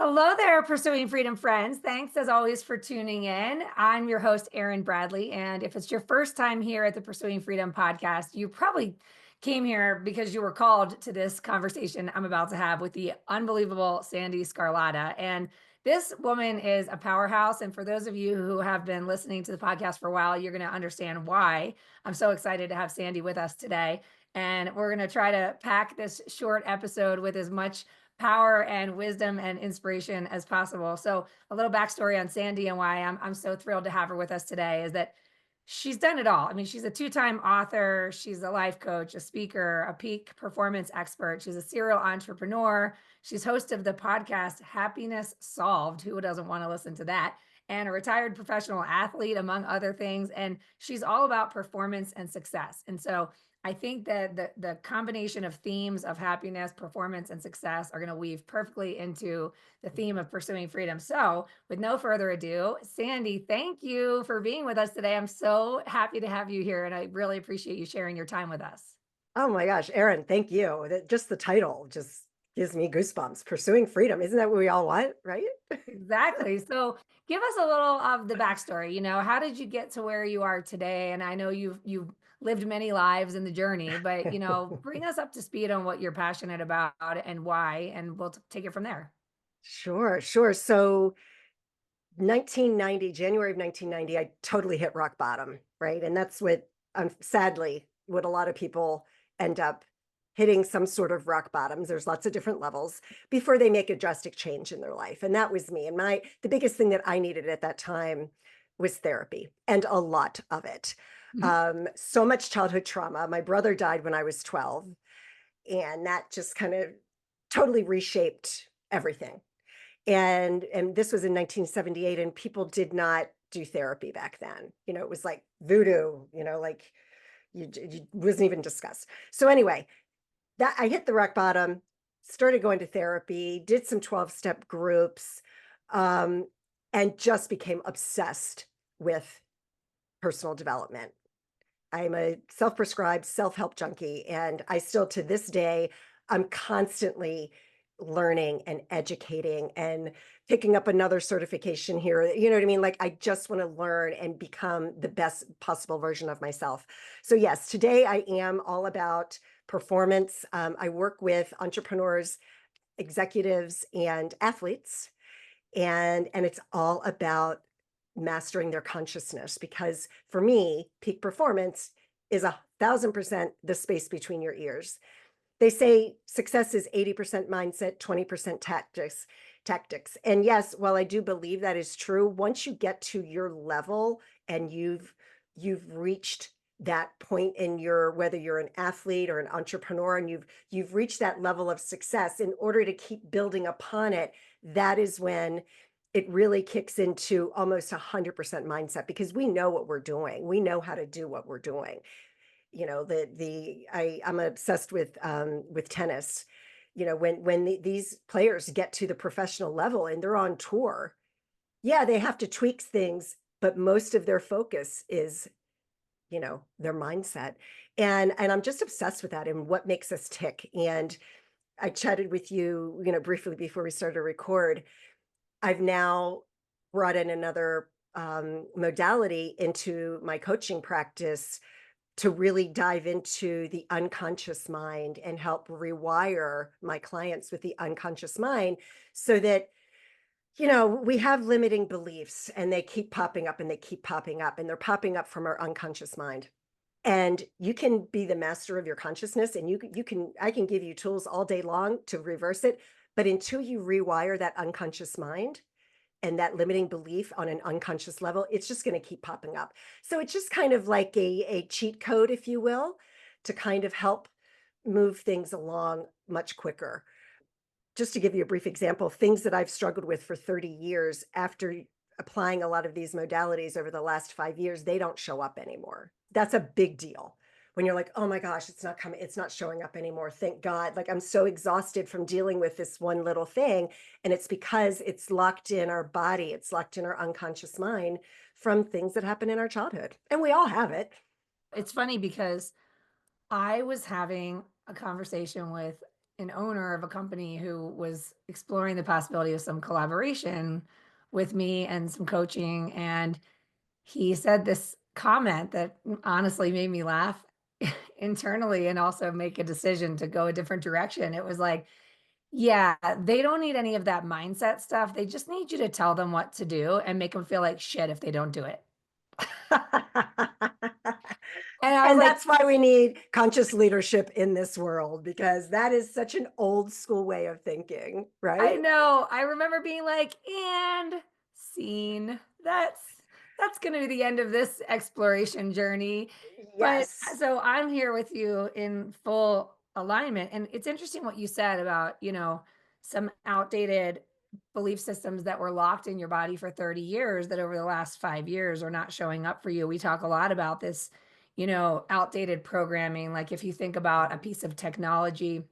Hello there, Pursuing Freedom friends. Thanks as always for tuning in. I'm your host, Erin Bradley. And if it's your first time here at the Pursuing Freedom podcast, you probably came here because you were called to this conversation I'm about to have with the unbelievable Sandee Sgarlata. And this woman is a powerhouse. And for those of you who have been listening to the podcast for a while, you're going to understand why I'm so excited to have Sandee with us today. And we're going to try to pack this short episode with as much power and wisdom and inspiration as possible. So a little backstory on Sandee and why I'm so thrilled to have her with us today is that she's done it all. I mean, she's a two-time author, she's a life coach, a speaker, a peak performance expert, she's a serial entrepreneur, she's host of the podcast Happiness Solved. Who doesn't want to listen to that? And a retired professional athlete, among other things. And she's all about performance and success. And so I think that the combination of themes of happiness, performance, and success are going to weave perfectly into the theme of pursuing freedom. So, with no further ado, Sandee, thank you for being with us today. I'm so happy to have you here, and I really appreciate you sharing your time with us. Oh my gosh, Erin, thank you. Just the title just gives me goosebumps. Pursuing freedom. Isn't that what we all want, right? Exactly. So, give us a little of the backstory. How did you get to where you are today? And I know you've lived many lives in the journey, but bring us up to speed on what you're passionate about and why, and we'll take it from there. Sure, sure. So 1990, January of 1990, I totally hit rock bottom, right? And that's what, sadly, what a lot of people end up hitting some sort of rock bottoms. There's lots of different levels before they make a drastic change in their life. And that was me. And the biggest thing that I needed at that time was therapy, and a lot of it. Mhm. So much childhood trauma. My brother died when I was 12, and that just kind of totally reshaped everything. And this was in 1978, and people did not do therapy back then. It was like voodoo, like you wasn't even discussed. So anyway, that I hit the rock bottom, started going to therapy, did some 12-step groups, um, and just became obsessed with personal development. I'm a self-prescribed self-help junkie, and I still, to this day, I'm constantly learning and educating and picking up another certification here. You know what I mean? Like, I just want to learn and become the best possible version of myself. So yes, today I am all about performance. I work with entrepreneurs, executives, and athletes, and it's all about mastering their consciousness, because for me, peak performance is 1,000% the space between your ears. They say success is 80% mindset, 20% tactics. And yes, while I do believe that is true, once you get to your level and you've reached that point in your, whether you're an athlete or an entrepreneur, and you've reached that level of success, in order to keep building upon it, that is when it really kicks into almost 100% mindset, because we know what we're doing. We know how to do what we're doing. I'm obsessed with tennis. When these players get to the professional level and they're on tour, yeah, they have to tweak things, but most of their focus is, their mindset. And I'm just obsessed with that and what makes us tick. And I chatted with you, briefly before we started to record. I've now brought in another modality into my coaching practice to really dive into the unconscious mind and help rewire my clients with the unconscious mind, so that, we have limiting beliefs, and they keep popping up and they keep popping up, and they're popping up from our unconscious mind. And you can be the master of your consciousness, and I can give you tools all day long to reverse it. But until you rewire that unconscious mind and that limiting belief on an unconscious level, it's just going to keep popping up. So it's just kind of like a cheat code, if you will, to kind of help move things along much quicker. Just to give you a brief example, things that I've struggled with for 30 years, after applying a lot of these modalities over the last 5 years, they don't show up anymore. That's a big deal. When you're like, oh my gosh, it's not coming, it's not showing up anymore. Thank God. Like, I'm so exhausted from dealing with this one little thing. And it's because it's locked in our body, it's locked in our unconscious mind from things that happen in our childhood. And we all have it. It's funny because I was having a conversation with an owner of a company who was exploring the possibility of some collaboration with me and some coaching. And he said this comment that honestly made me laugh internally and also make a decision to go a different direction. It was like, yeah, they don't need any of that mindset stuff. They just need you to tell them what to do and make them feel like shit if they don't do it. And I was And like, that's why we need conscious leadership in this world, because that is such an old school way of thinking, I right? know. I remember being like, and scene. That's going to be the end of this exploration journey. But Yes. so I'm here with you in full alignment. And it's interesting what you said about, some outdated belief systems that were locked in your body for 30 years that over the last 5 years are not showing up for you. We talk a lot about this, outdated programming. Like if you think about a piece of technology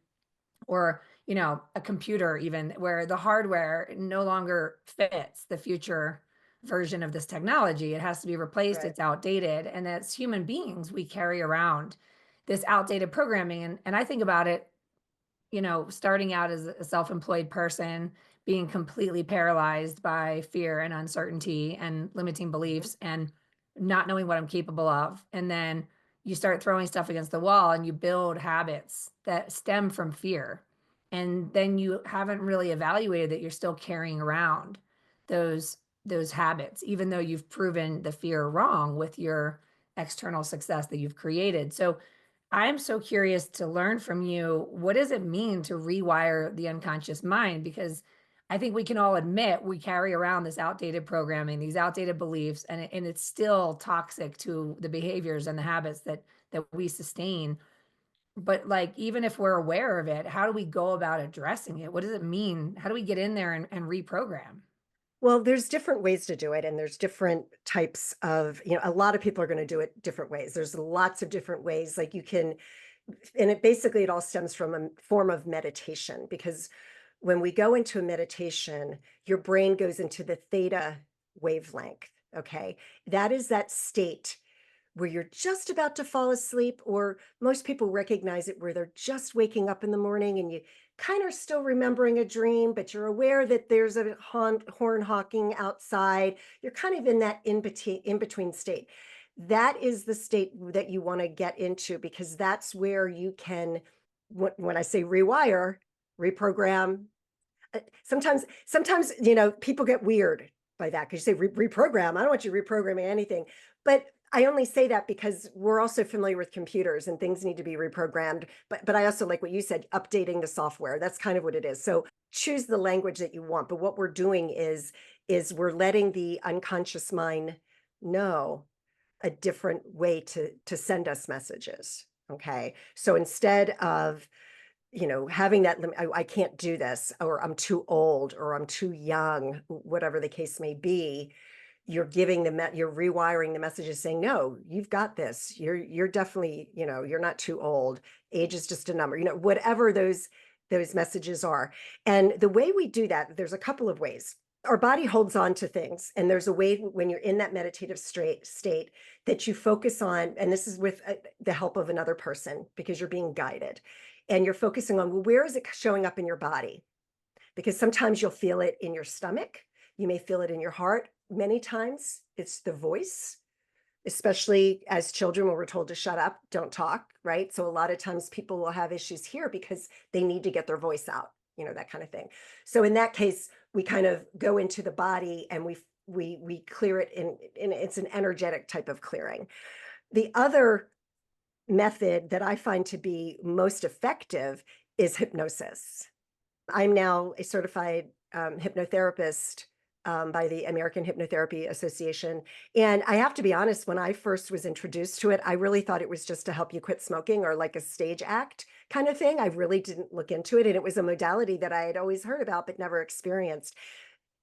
or a computer even where the hardware no longer fits the future version of this technology, it has to be replaced, Right. it's outdated, and as human beings we carry around this outdated programming. And I think about it, starting out as a self-employed person, being completely paralyzed by fear and uncertainty and limiting Mhm. beliefs and not knowing what I'm capable of. And then you start throwing stuff against the wall and you build habits that stem from fear. And then you haven't really evaluated that you're still carrying around those those habits, even though you've proven the fear wrong with your external success that you've created. So I'm so curious to learn from you. What does it mean to rewire the unconscious mind? Because I think we can all admit we carry around this outdated programming, these outdated beliefs, and it's still toxic to the behaviors and the habits that we sustain. But like, even if we're aware of it, how do we go about addressing it? What does it mean? How do we get in there and reprogram? Well, there's different ways to do it, and there's different types of, a lot of people are going to do it different ways. There's lots of different ways. Like you can, and it all stems from a form of meditation, because when we go into a meditation, your brain goes into the theta wavelength. Okay. That is that state where you're just about to fall asleep, or most people recognize it where they're just waking up in the morning and you kind of still remembering a dream, but you're aware that there's a horn honking outside. You're kind of in that in between state. That is the state that you want to get into, because that's where you can, when I say rewire, reprogram. Sometimes, people get weird by that, because you say reprogram. I don't want you reprogramming anything. But I only say that because we're also familiar with computers and things need to be reprogrammed. But I also like what you said, updating the software. That's kind of what it is. So choose the language that you want. But what we're doing is we're letting the unconscious mind know a different way to send us messages. Okay. So instead of having that limit, I can't do this, or I'm too old, or I'm too young, whatever the case may be, you're rewiring the messages saying, no, you've got this. You're definitely, you're not too old. Age is just a number, whatever those messages are. And the way we do that, there's a couple of ways. Our body holds on to things, and there's a way when you're in that meditative state that you focus on, and this is with the help of another person, because you're being guided, and you're focusing on, well, where is it showing up in your body? Because sometimes you'll feel it in your stomach, you may feel it in your heart. Many times it's the voice, especially as children when we're told to shut up, don't talk, right? So a lot of times people will have issues here because they need to get their voice out, that kind of thing. So in that case, we kind of go into the body and we clear it in it's an energetic type of clearing. The other method that I find to be most effective is hypnosis. I'm now a certified hypnotherapist by the American Hypnotherapy Association. And I have to be honest, when I first was introduced to it, I really thought it was just to help you quit smoking, or like a stage act kind of thing. I really didn't look into it. And it was a modality that I had always heard about, but never experienced.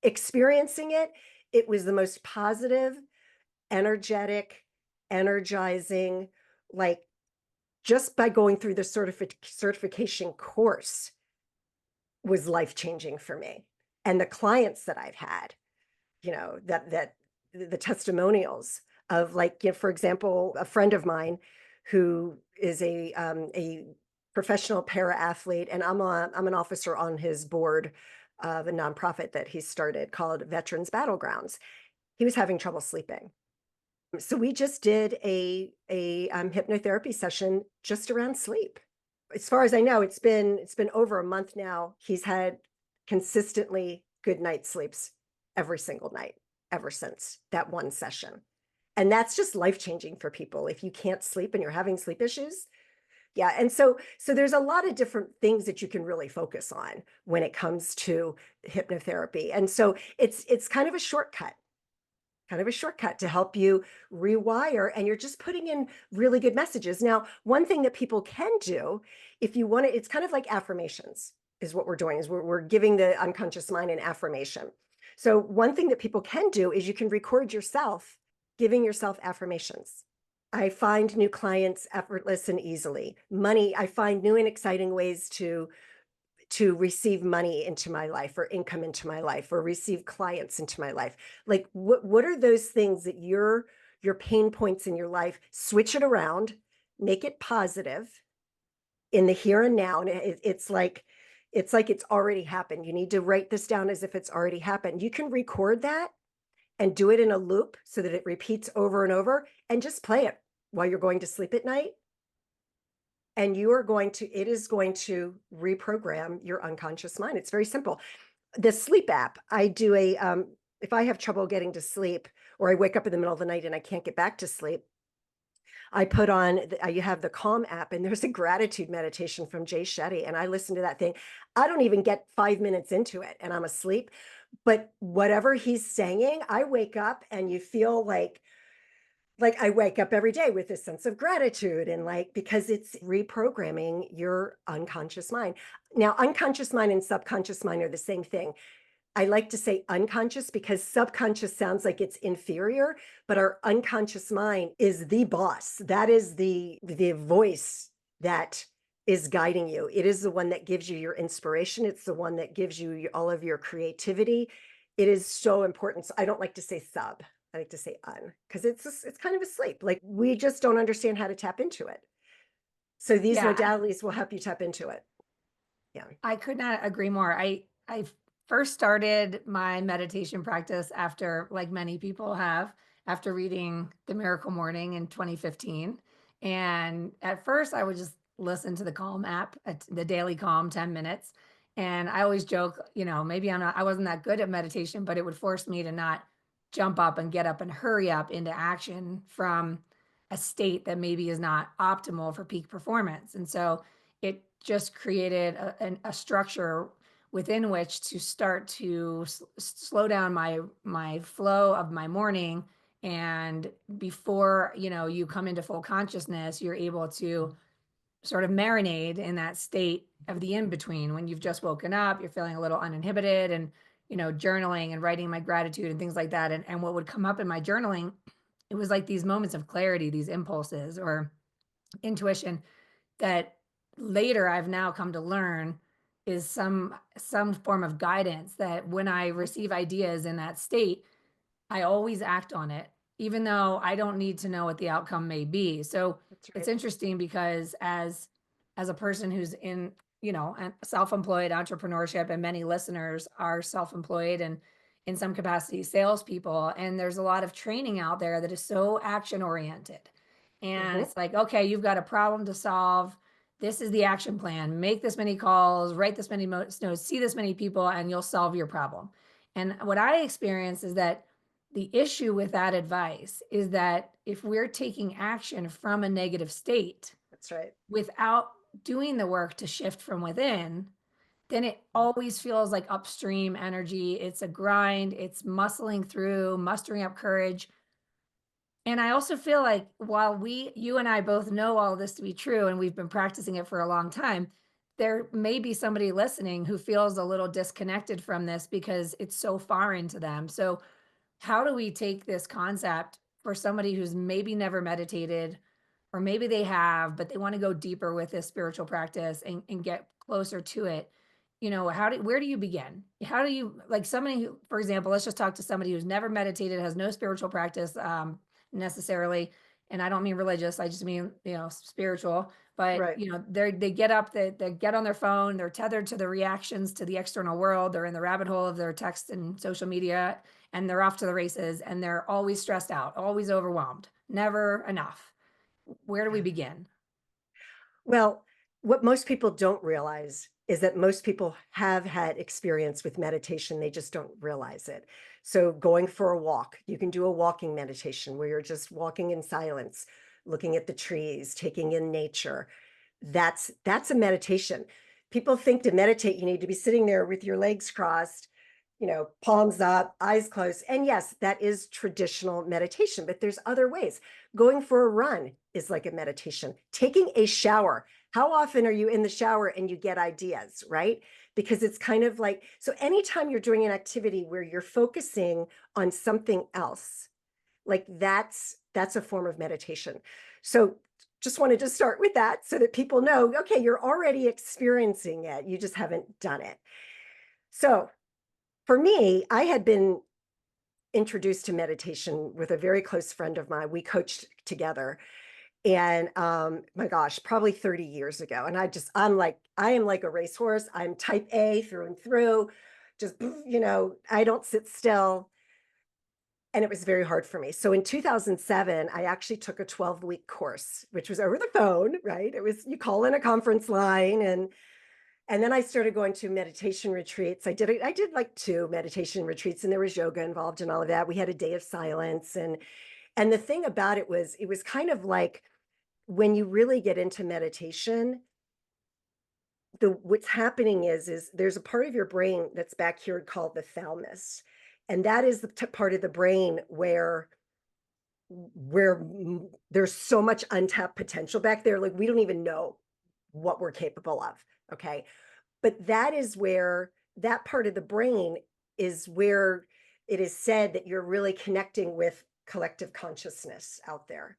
Experiencing it, it was the most positive, energetic, energizing, like just by going through the certification course was life-changing for me. And the clients that I've had, that the testimonials of, like, for example, a friend of mine who is a professional para athlete, and I'm an officer on his board of a nonprofit that he started called Veterans Battlegrounds. He was having trouble sleeping. So we just did a hypnotherapy session just around sleep. As far as I know, it's been over a month now. He's had consistently good night sleeps every single night ever since that one session. And that's just life-changing for people. If you can't sleep and you're having sleep issues, yeah. And so there's a lot of different things that you can really focus on when it comes to hypnotherapy. And so it's kind of a shortcut to help you rewire, and you're just putting in really good messages. Now, one thing that people can do if you want to, it's kind of like affirmations is what we're doing, is we're giving the unconscious mind an affirmation. So one thing that people can do is you can record yourself giving yourself affirmations. I find new clients effortless and easily. Money, I find new and exciting ways to receive money into my life, or income into my life, or receive clients into my life. Like what are those things that your pain points in your life? Switch it around, make it positive in the here and now. And it's like it's already happened. You need to write this down as if it's already happened. You can record that and do it in a loop so that it repeats over and over, and just play it while you're going to sleep at night. And it is going to reprogram your unconscious mind. It's very simple. The sleep app, I do if I have trouble getting to sleep, or I wake up in the middle of the night and I can't get back to sleep, I put on, you have the Calm app, and there's a gratitude meditation from Jay Shetty. And I listen to that thing. I don't even get 5 minutes into it and I'm asleep. But whatever he's saying, I wake up and you feel like I wake up every day with this sense of gratitude, and because it's reprogramming your unconscious mind. Now, unconscious mind and subconscious mind are the same thing. I like to say unconscious because subconscious sounds like it's inferior, but our unconscious mind is the boss. That is the voice that is guiding you. It is the one that gives you your inspiration. It's the one that gives you all of your creativity. It is so important. So I don't like to say sub. I like to say un, because it's kind of asleep. Like, we just don't understand how to tap into it. So these Yeah, modalities will help you tap into it. Yeah. I could not agree more. I first started my meditation practice after, like many people have, after reading The Miracle Morning in 2015. And at first I would just listen to the Calm app, the daily Calm 10 minutes. And I always joke, maybe I wasn't that good at meditation, but it would force me to not jump up and get up and hurry up into action from a state that maybe is not optimal for peak performance. And so it just created a structure within which to start to slow down my flow of my morning. And before you come into full consciousness, you're able to sort of marinate in that state of the in between, when you've just woken up, you're feeling a little uninhibited, and journaling and writing my gratitude and things like that. And what would come up in my journaling, it was like these moments of clarity, these impulses or intuition that later I've now come to learn is some form of guidance, that when I receive ideas in that state, I always act on it, even though I don't need to know what the outcome may be. So That's it's right. interesting because as a person who's in, self-employed entrepreneurship, and many listeners are self-employed and in some capacity salespeople, and there's a lot of training out there that is so action oriented. And Hmm. it's like, okay, you've got a problem to solve. This is the action plan. Make this many calls, write this many notes, see this many people, and you'll solve your problem. And what I experience is that the issue with that advice is that if we're taking action from a negative state That's right. without doing the work to shift from within, then it always feels like upstream energy. It's a grind, it's muscling through, mustering up courage. And I also feel like while you and I both know all this to be true, and we've been practicing it for a long time, there may be somebody listening who feels a little disconnected from this because it's so foreign to them. So how do we take this concept for somebody who's maybe never meditated, or maybe they have, but they want to go deeper with this spiritual practice and get closer to it? Where do you begin? How do you, like, somebody who, for example, let's just talk to somebody who's never meditated, has no spiritual practice necessarily. And I don't mean religious, I just mean, spiritual. but Right. they get up, they get on their phone, they're tethered to the reactions to the external world, they're in the rabbit hole of their text and social media, and they're off to the races, and they're always stressed out, always overwhelmed, never enough. Where do we Yeah. begin? Well, what most people don't realize is that most people have had experience with meditation. They just don't realize it. So, going for a walk, you can do a walking meditation where you're just walking in silence, looking at the trees, taking in nature. That's a meditation. People think to meditate, you need to be sitting there with your legs crossed, palms up, eyes closed. And yes, that is traditional meditation, but there's other ways. Going for a run is like a meditation. Taking a shower. How often are you in the shower and you get ideas, right? Because it's kind of like, so anytime you're doing an activity where you're focusing on something else, like that's a form of meditation. So just wanted to start with that so that people know, okay, you're already experiencing it. You just haven't done it. So for me, I had been introduced to meditation with a very close friend of mine. We coached together. And my gosh, probably 30 years ago. And I am like a racehorse. I'm type A through and through. Just, I don't sit still. And it was very hard for me. So in 2007, I actually took a 12-week course, which was over the phone, right? It was, you call in a conference line, and then I started going to meditation retreats. I did like 2 meditation retreats, and there was yoga involved and all of that. We had a day of silence, and the thing about it was kind of like when you really get into meditation, the what's happening is there's a part of your brain that's back here called the thalamus, and that is the part of the brain where there's so much untapped potential back there. Like, we don't even know what we're capable of. Okay. But that is where that part of the brain is where it is said that you're really connecting with collective consciousness out there.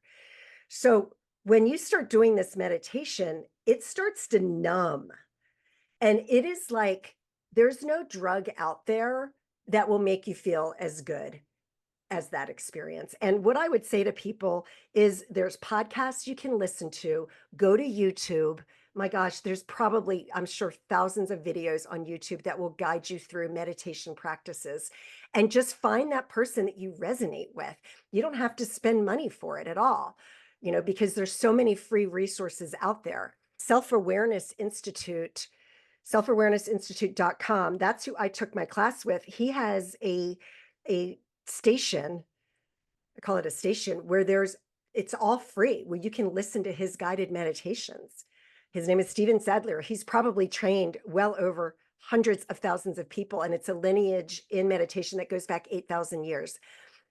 So when you start doing this meditation, it starts to numb. And it is like there's no drug out there that will make you feel as good as that experience. And what I would say to people is there's podcasts you can listen to, go to YouTube. My gosh, there's probably, I'm sure, thousands of videos on YouTube that will guide you through meditation practices, and just find that person that you resonate with. You don't have to spend money for it at all, because there's so many free resources out there. Self-Awareness Institute, selfawarenessinstitute.com. That's who I took my class with. He has a station, I call it a station, where it's all free, where you can listen to his guided meditations. His name is Stephen Sadler. He's probably trained well over hundreds of thousands of people, and it's a lineage in meditation that goes back 8,000 years.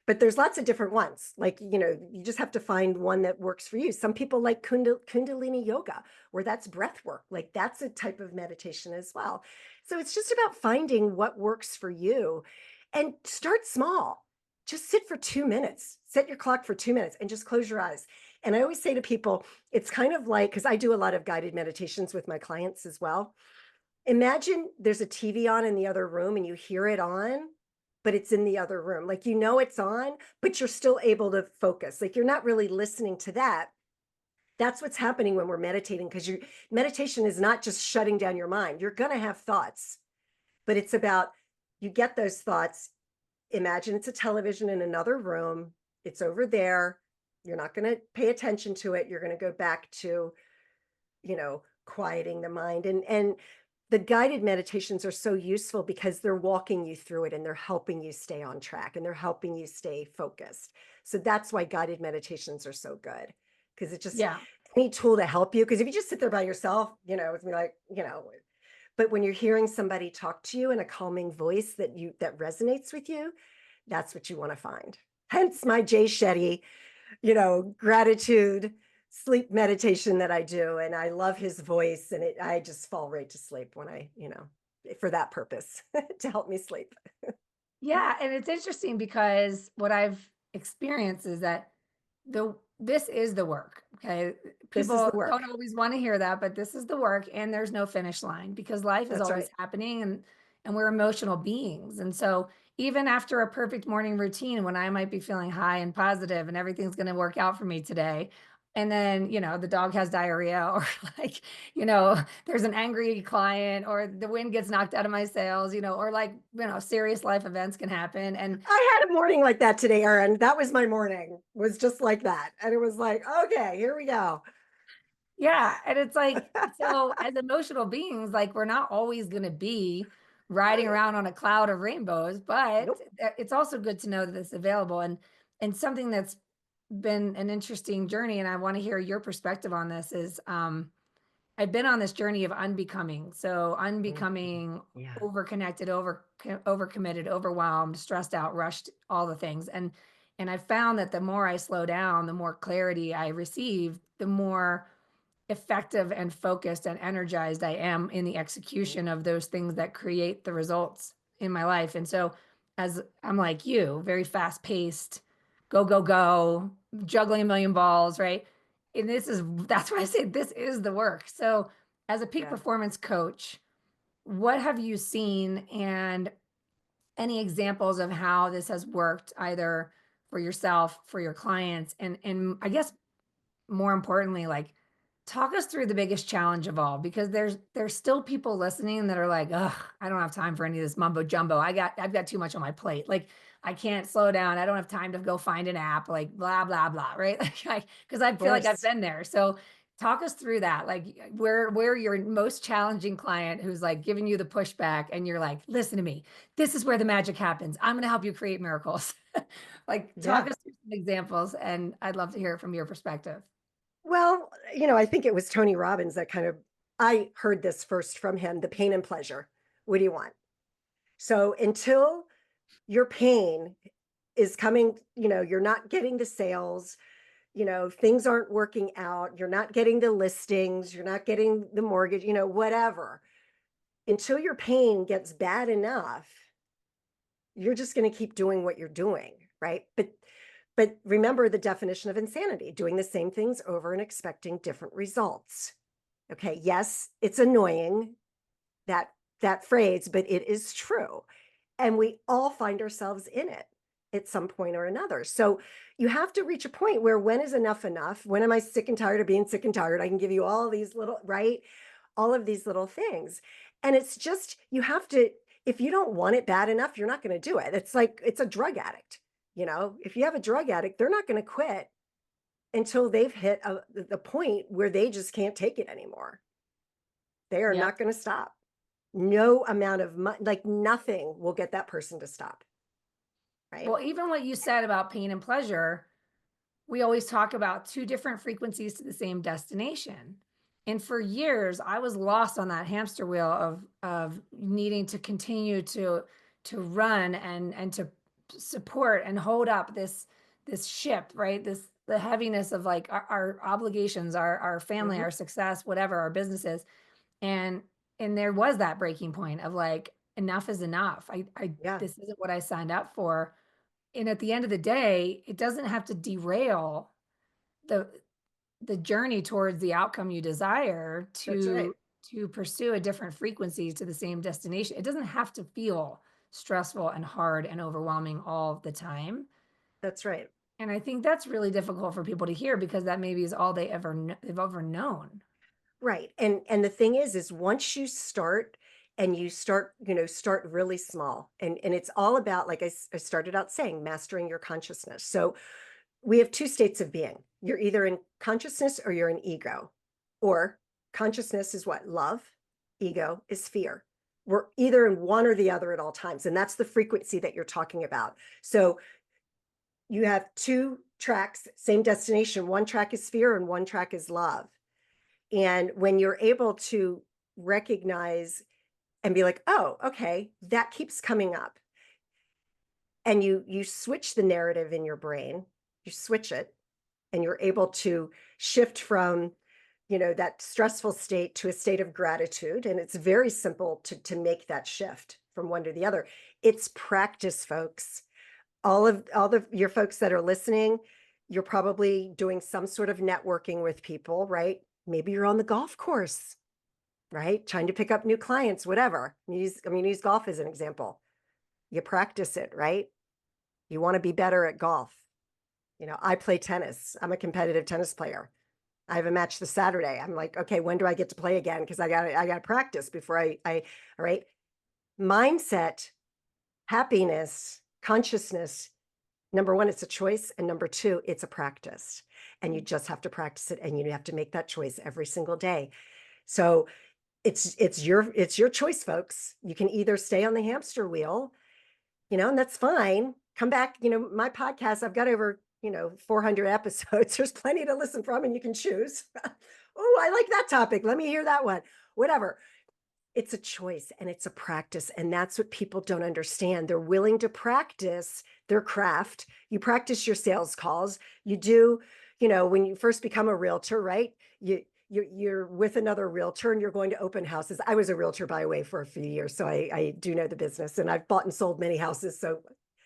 But there's lots of different ones. Like, you just have to find one that works for you. Some people like Kundalini yoga, where that's breath work. Like, that's a type of meditation as well. So it's just about finding what works for you, and start small. Just sit for 2 minutes, set your clock for 2 minutes, and just close your eyes. And I always say to people, it's kind of like, because I do a lot of guided meditations with my clients as well. Imagine there's a TV on in the other room and you hear it on, but it's in the other room. Like, it's on, but you're still able to focus. Like, you're not really listening to that. That's what's happening when we're meditating, because your meditation is not just shutting down your mind. You're going to have thoughts, but it's about, you get those thoughts. Imagine it's a television in another room. It's over there. You're not going to pay attention to it. You're going to go back to, quieting the mind. And the guided meditations are so useful because they're walking you through it, and they're helping you stay on track, and they're helping you stay focused. So that's why guided meditations are so good, because it's just Yeah. any tool to help you. Because if you just sit there by yourself, it's like, but when you're hearing somebody talk to you in a calming voice that resonates with you, that's what you want to find. Hence my Jay Shetty, gratitude sleep meditation that I do. And I love his voice, and I just fall right to sleep when for that purpose, to help me sleep. Yeah, and it's interesting because what I've experienced is that this is the work. Okay. This is People the work. don't always want to hear that, but this is the work, and there's no finish line because life is That's always right. happening, and we're emotional beings. And so even after a perfect morning routine, when I might be feeling high and positive and everything's going to work out for me today, And then, the dog has diarrhea, or like, there's an angry client, or the wind gets knocked out of my sails, or like, serious life events can happen. And I had a morning like that today, Erin. That was my morning, was just like that. And it was like, okay, here we go. yeah, and it's like, so as emotional beings, like we're not always going to be Oh riding yeah. around on a cloud of rainbows, but Nope. it's also good to know that it's available. And something that's been an interesting journey, and I want to hear your perspective on this, is I've been on this journey of unbecoming. So Mhm. unbecoming, Yeah. overconnected, overcommitted, overwhelmed, stressed out, rushed, all the things. And I found that the more I slow down, the more clarity I receive, the more effective and focused and energized I am in the Mhm. execution of those things that create the results in my life. And so, as I'm like you, very fast paced, go, go, go, juggling a million balls, right? And that's why I say this is the work. So, as a peak Yeah. performance coach, what have you seen, and any examples of how this has worked either for yourself, for your clients, and I guess more importantly, like, talk us through the biggest challenge of all, because there's still people listening that are like, ugh, I don't have time for any of this mumbo jumbo. I've got too much on my plate. Like, I can't slow down. I don't have time to go find an app, like blah, blah, blah. Right. Like, because I Of feel like I've course. been there. So talk us through that. Like, where your most challenging client who's like giving you the pushback, and you're like, listen to me. This is where the magic happens. I'm going to help you create miracles. Like, talk Yeah. us through some examples, and I'd love to hear it from your perspective. Well, I think it was Tony Robbins that I heard this first from him, the pain and pleasure. What do you want? So until your pain is coming, you're not getting the sales, things aren't working out, you're not getting the listings, you're not getting the mortgage, whatever. Until your pain gets bad enough, you're just going to keep doing what you're doing, right? But remember the definition of insanity, doing the same things over and expecting different results. Okay, yes, it's annoying, that that phrase, but it is true. And we all find ourselves in it at some point or another. So you have to reach a point where, when is enough enough? When am I sick and tired of being sick and tired? I can give you all these little, right? All of these little things. And it's just, you have to, if you don't want it bad enough, you're not going to do it. It's like, it's a drug addict. If you have a drug addict, they're not going to quit until they've hit the point where they just can't take it anymore. They are Yep. not going to stop. No amount of money, like nothing will get that person to stop. Right. Well, even what you said about pain and pleasure, we always talk about two different frequencies to the same destination. And for years, I was lost on that hamster wheel of needing to continue to run and to support and hold up this ship, right? The heaviness of like our obligations, our family, Mm-hmm. our success, whatever, our businesses. And and there was that breaking point of like, enough is enough. I Yeah, This isn't what I signed up for. And at the end of the day, it doesn't have to derail the the journey towards the outcome you desire, that's right. to pursue a different frequency to the same destination. It doesn't have to feel stressful and hard and overwhelming all the time. That's right. And I think that's really difficult for people to hear, because that maybe is all they've ever known. Right. And the thing is once you start, and you start, start really small, and it's all about, like I started out saying, mastering your consciousness. So we have two states of being. You're either in consciousness or you're in ego. Or consciousness is what? Love. Ego is fear. We're either in one or the other at all times. And that's the frequency that you're talking about. So you have two tracks, same destination. One track is fear and one track is love. And when you're able to recognize and be like, oh, okay, that keeps coming up. And you switch the narrative in your brain, you switch it, and you're able to shift from, that stressful state to a state of gratitude. And it's very simple to make that shift from one to the other. It's practice, folks. All the your folks that are listening, you're probably doing some sort of networking with people, right? Maybe you're on the golf course, right? Trying to pick up new clients, whatever. Use golf as an example. You practice it, right? You want to be better at golf. I play tennis. I'm a competitive tennis player. I have a match this Saturday. I'm like, okay, when do I get to play again? Because I got to practice before all right. Mindset, happiness, consciousness. Number one, it's a choice. And number two, it's a practice. And you just have to practice it. And you have to make that choice every single day. So it's your choice, folks. You can either stay on the hamster wheel, and that's fine. Come back, my podcast, I've got over, 400 episodes. There's plenty to listen from, and you can choose. Oh, I like that topic. Let me hear that one. Whatever. It's a choice and it's a practice. And that's what people don't understand. They're willing to practice their craft. You practice your sales calls. You do, when you first become a realtor, right? You're with another realtor and you're going to open houses. I was a realtor, by the way, for a few years. So I do know the business, and I've bought and sold many houses. So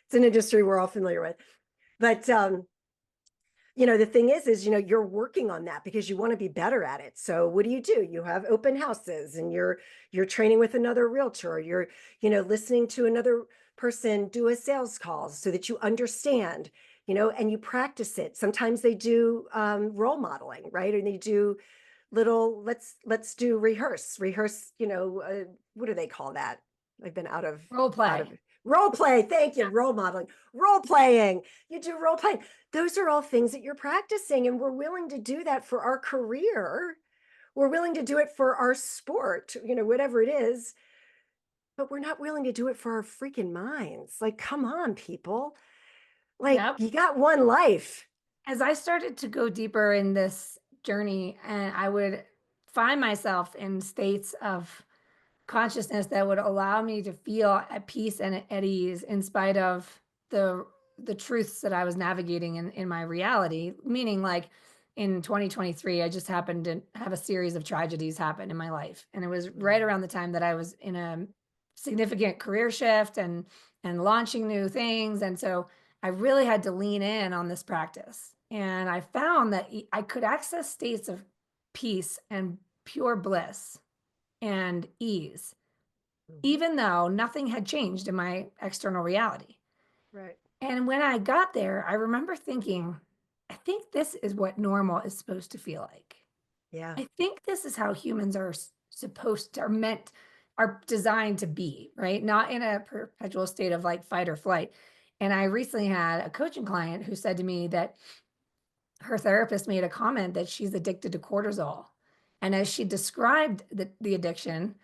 it's an industry we're all familiar with. But the thing is, you're working on that because you want to be better at it. So what do? You have open houses and you're training with another realtor. You're, listening to another person do a sales call so that you understand, and you practice it. Sometimes they do role modeling, right? And they do little, let's do rehearse, what do they call that? I've been out of Role play. role play. Thank you. Role modeling, role playing. You do role playing. Those are all things that you're practicing, and we're willing to do that for our career. We're willing to do it for our sport, whatever it is, but we're not willing to do it for our freaking minds. Like, come on, people. Like, Yep. you got one life. As I started to go deeper in this journey, and I would find myself in states of consciousness that would allow me to feel at peace and at ease in spite of the the truths that I was navigating in my reality. Meaning, like in 2023, I just happened to have a series of tragedies happen in my life, and it was right around the time that I was in a significant career shift and launching new things, and so I really had to lean in on this practice. And I found that I could access states of peace and pure bliss and ease, even though nothing had changed in my external reality. Right. And when I got there, I remember thinking, I think this is what normal is supposed to feel like. Yeah. I think this is how humans are supposed to, are meant, are designed to be, right? Not in a perpetual state of like fight or flight. And I recently had a coaching client who said to me that her therapist made a comment that she's addicted to cortisol. And as she described the addiction,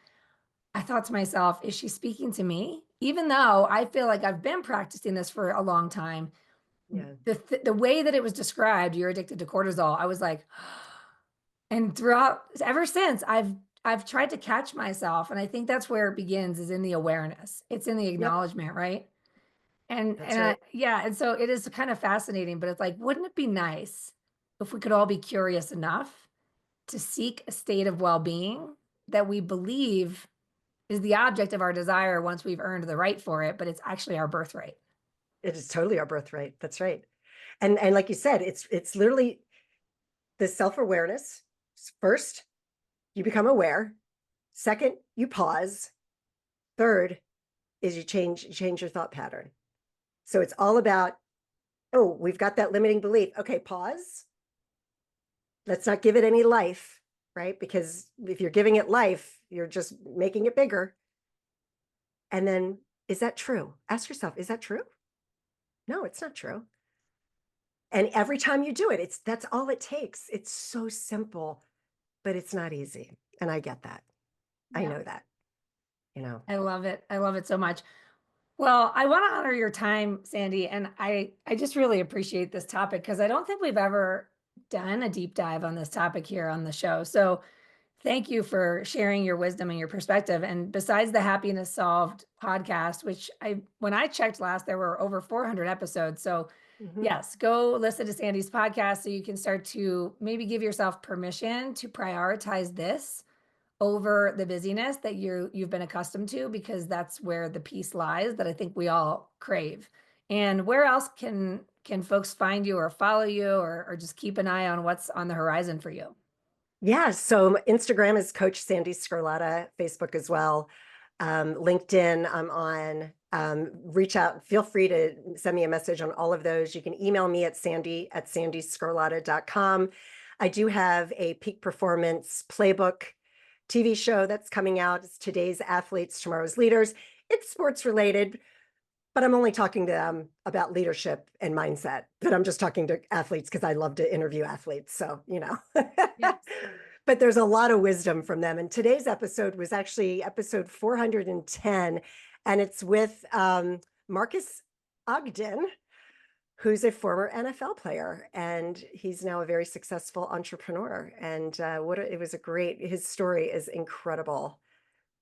I thought to myself, is she speaking to me? Even though I feel like I've been practicing this for a long time, Yeah. the way that it was described, you're addicted to cortisol, I was like, and throughout ever since, I've tried to catch myself, and I think that's where it begins, is in the awareness. It's in the Yep. acknowledgement, right? And That's right. yeah, and so it is kind of fascinating, but it's like, wouldn't it be nice if we could all be curious enough to seek a state of well-being that we believe is the object of our desire once we've earned the right for it, but it's actually our birthright. It is totally our birthright. That's right. And like you said, it's literally the self-awareness. First, you become aware. Second, you pause. Third is you change your thought pattern. So it's all about, oh, we've got that limiting belief. Okay, pause. Let's not give it any life, right? Because if you're giving it life, you're just making it bigger. And then, is that true? Ask yourself, is that true? No, it's not true. And every time you do it, that's all it takes. It's so simple, but it's not easy. And I get that. I Yeah. know that, you know. I love it. I love it so much. Well, I want to honor your time, Sandee, and I just really appreciate this topic because I don't think we've ever done a deep dive on this topic here on the show. So thank you for sharing your wisdom and your perspective. And besides the Happiness Solved podcast, which when I checked last, there were over 400 episodes. So Mhm. yes, go listen to Sandee's podcast so you can start to maybe give yourself permission to prioritize this over the busyness that you've been accustomed to, because that's where the peace lies that I think we all crave. And where else can folks find you or follow you, or just keep an eye on what's on the horizon for you? Yeah. So Instagram is Coach Sandee Sgarlata, Facebook as well. LinkedIn, I'm on. Reach out. Feel free to send me a message on all of those. You can email me at sandeesgarlata.com. I do have a peak performance playbook TV show that's coming out. It's Today's Athletes, Tomorrow's Leaders. It's sports related, but I'm only talking to them about leadership and mindset. But I'm just talking to athletes because I love to interview athletes. So, Yes. but there's a lot of wisdom from them. And today's episode was actually episode 410, and it's with Marcus Ogden, who's a former NFL player, and he's now a very successful entrepreneur. And it was a great, his story is incredible.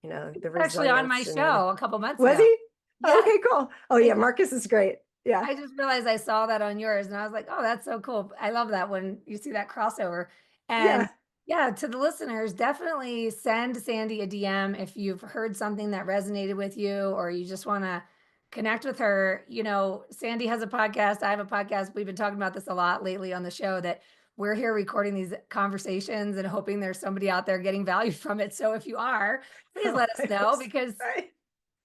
The Actually on my resilience and show a couple months was ago. he? Yeah. Okay, cool. Oh yeah, Marcus is great. Yeah. I just realized I saw that on yours and I was like, oh, that's so cool. I love that when you see that crossover. And Yeah. yeah, to the listeners, definitely send Sandee a DM if you've heard something that resonated with you or you just want to connect with her. Sandee has a podcast. I have a podcast. We've been talking about this a lot lately on the show, that we're here recording these conversations and hoping there's somebody out there getting value from it. So if you are, please Oh, let us I hope know, so. because Right.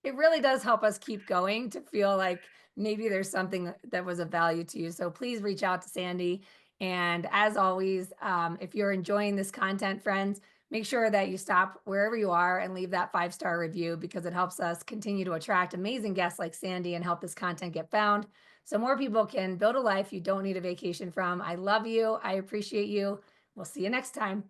it really does help us keep going, to feel like maybe there's something that was of value to you. So please reach out to Sandee. And as always, if you're enjoying this content, friends, make sure that you stop wherever you are and leave that 5-star review, because it helps us continue to attract amazing guests like Sandee and help this content get found so more people can build a life you don't need a vacation from. I love you. I appreciate you. We'll see you next time.